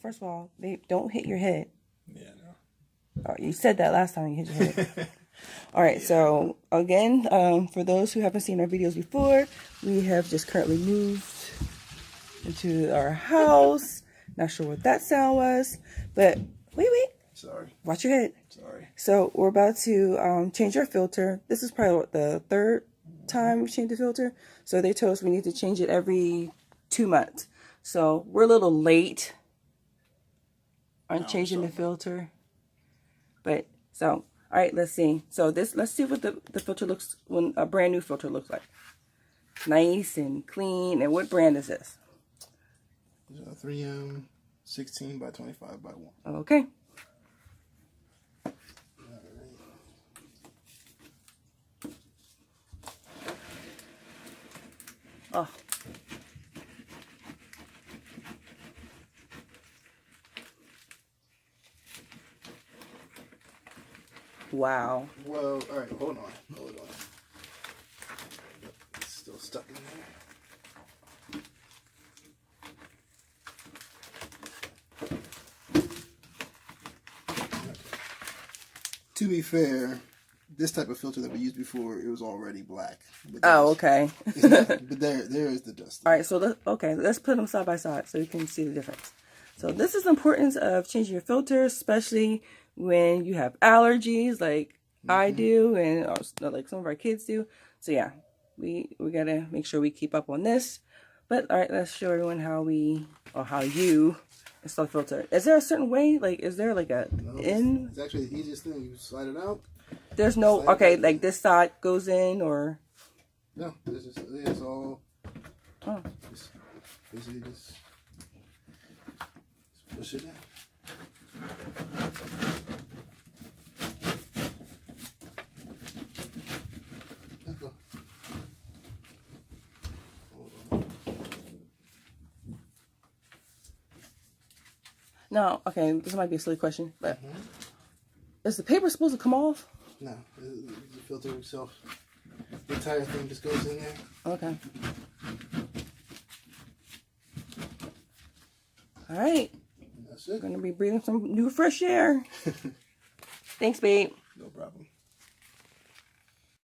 first of all, don't hit your head. Yeah, no. Oh, you said that last time you hit your head. All right, so again, for those who haven't seen our videos before, we have just currently moved into our house. Not sure what that sound was, but wait. Sorry. Watch your head. Sorry. So we're about to change our filter. This is probably the third time we've changed the filter. So they told us we need to change it every 2 months. So we're a little late on changing the filter. But so, all right, let's see. So let's see what the filter looks when a brand new filter looks like. Nice and clean. And what brand is this? 3M 16 by 25 by 1. Okay. Oh. Wow. Well, all right, hold on. It's still stuck in there. Okay. To be fair, this type of filter that we used before, it was already black. Oh, okay. But there is the dust. All right, so let's put them side by side so you can see the difference. So this is the importance of changing your filter, especially when you have allergies like I do and like some of our kids do. So yeah, we gotta make sure we keep up on this. But all right, let's show everyone how you install the filter. Is there a certain way? Like, is there like a in? It's actually the easiest thing. You slide it out. There's no like this side goes in or no. It's all. Oh. Basically just push it in. No, okay, this might be a silly question, but is the paper supposed to come off? No, the filter itself. The entire thing just goes in there. Okay. All right. That's it. Gonna be breathing some new fresh air. Thanks, babe. No problem.